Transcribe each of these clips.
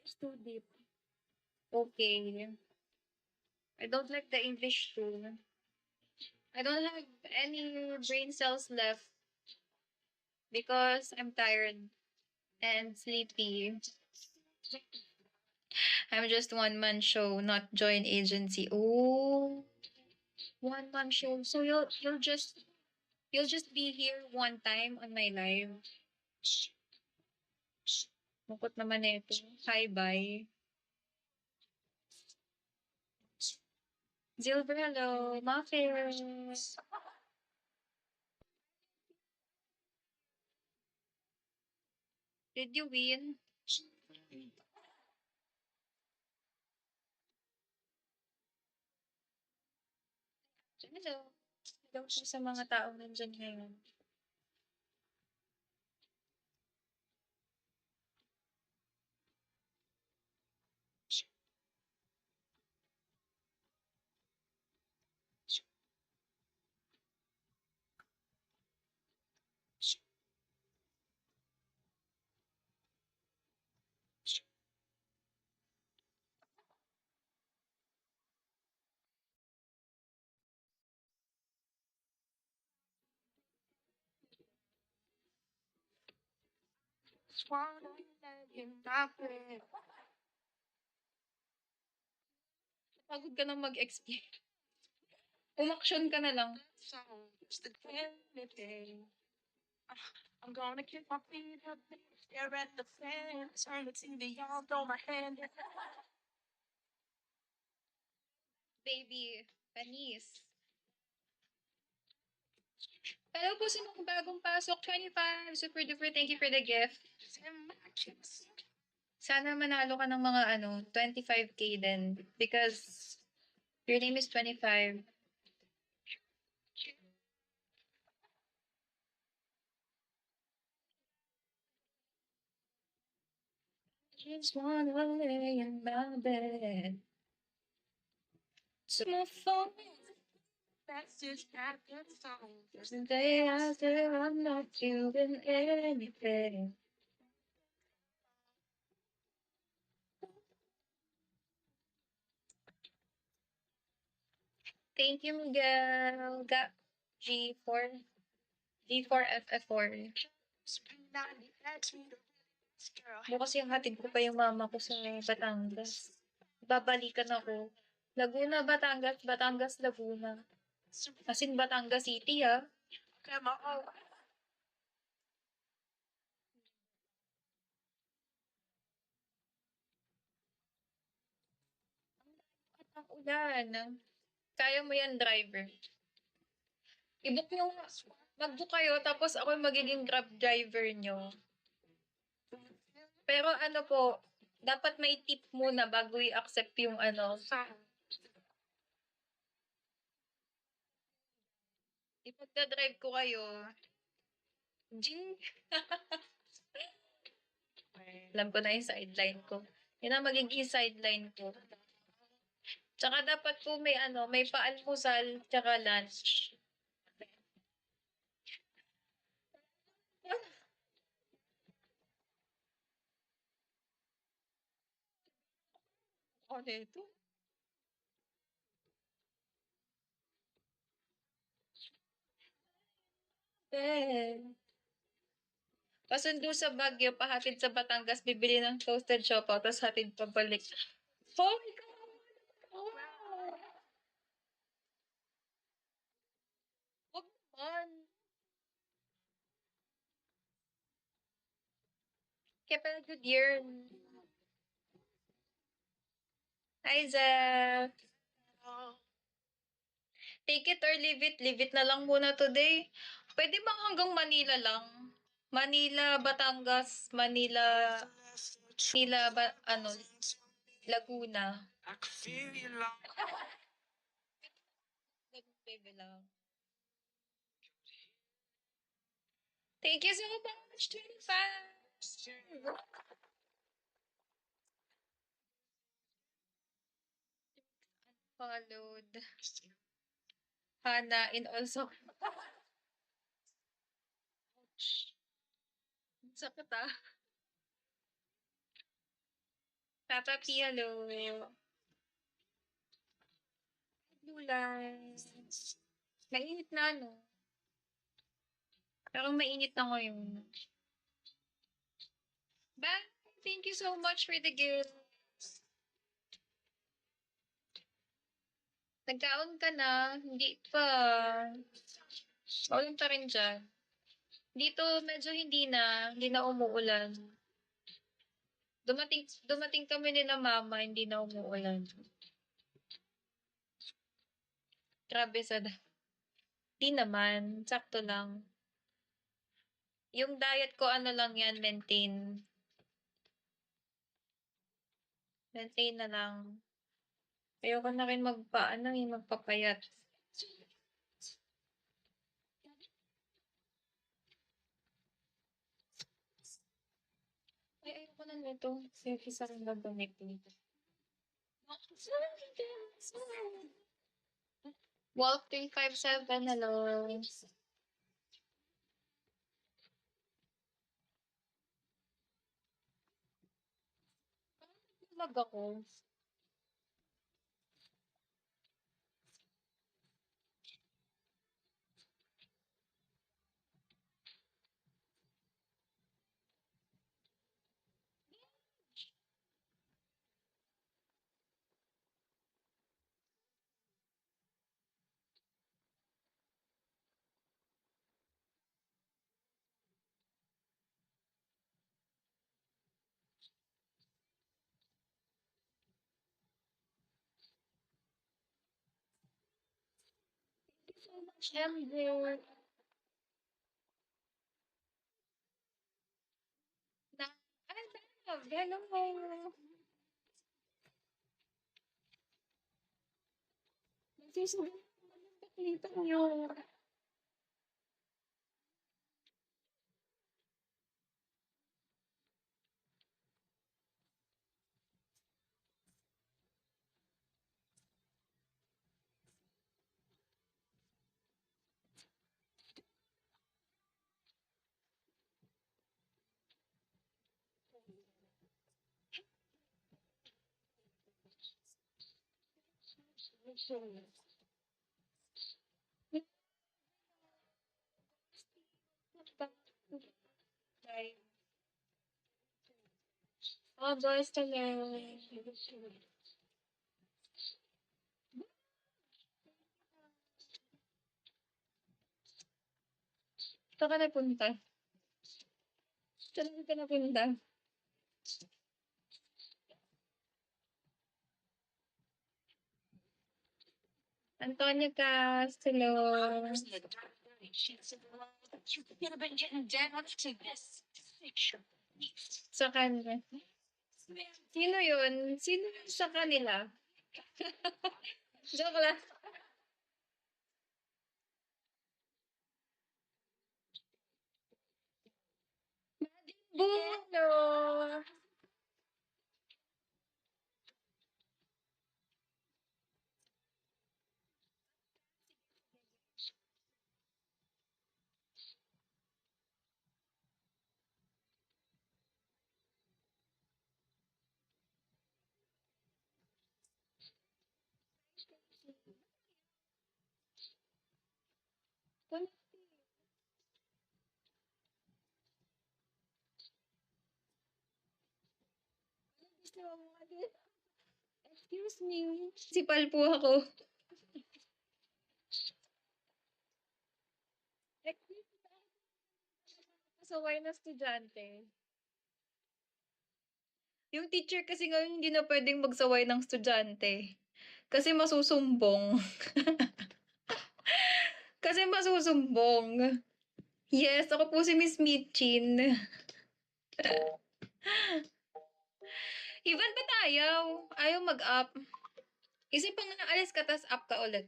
It's too deep. Okay. I don't like the English too. I don't have any brain cells left because I'm tired and sleepy. I'm just one man show, not join agency. Oh, one man show. So you'll just be here one time on my live. Mukot naman ito. Hi, bye. Zilver, hello. Muffins. Did you win? Hello. Hello po sa mga taong nandyan ngayon. Pagod ka na mag-explain. Umaksyon ka na lang. I'm gonna kick my feet up, stare at the fan, turn the TV on, throw my hand in. Baby, panis. Hello po sa mga bagong pasok. 25. Super duper. Thank you for the gift. Sana manalo ka ng mga 25K din. Because your name is 25. Just wanna lay in my bed. To my phone. That's just not the song. There's the day I say I'm not doing anything. Thank you, Miguel. G4. G4FF4. Bukas yung hatid ko pa yung mama ko sa Batangas. Babalikan ako. Laguna, Batangas, Batangas, Laguna. As in Batangas City, ha? Ang ulan. Kaya mo yan, driver. I-book nyo, mag-book kayo, tapos ako yung magiging grab driver nyo. Pero ano po, dapat may tip muna bago i-accept yung ipagdadrive ko kayo. Jing! Alam ko na yung sideline ko. Yun ang magiging sideline ko. Tsaka dapat po may paalmusal, tsaka lunch. Ano ito? Eh. Pasundo sa Baguio, pahatid sa Batangas, bibili ng toasted siopaw, tapos hatid pabalik. Oh my God! Wow! Huwag naman. Kaya pala good year. Hi, Zef. Take it or leave it. Leave it na lang muna today. Pwede bang hanggang Manila lang? Manila, Batangas, Laguna. Baby lang. Thank you so much, 25. Followed. Hana in also. Ouch. Sakit ah. Papa P, hello. Lulan. Mainit na, no? Pero mainit na ngayon. Bye! Thank you so much for the gift. Nagkaon ka na? Hindi pa. Maulan pa rin dyan. Dito medyo hindi na umuulan. Dumating kami ni na mama, hindi na umuulan. Grabe di naman, sakto lang. Yung diet ko ano lang yan, maintain. Maintain na lang. Ayoko na rin magpapayat. Ay, ayoko na nito. Sige, sa akin lang nito. Wolf 357, hello. Lag ako. Siyempre. Na, love, hello. Nagsisabi ng paklito niyo. Oh, boys to learn. Saan ka napunta? Saan ka napunta? Antonia Castelo. Sa kanila. Sino yun? Sino yun sa kanila? Joke lang. Buno. Excuse me. Sipal po ako. Pasaway na estudyante. Yung teacher kasi ngayon hindi na pwedeng magsaway ng estudyante. Kasi masusumbong. Kasi masusumbong. Yes, ako po si Miss Mitchin. Ivan, ba't ayaw? Ayaw mag-up. Isip pang naalis ka, tas up ka ulit.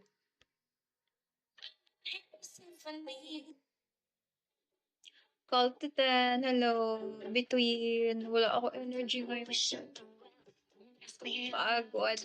Call to 10, hello. Between, wala ako energy ngayon. Pagod.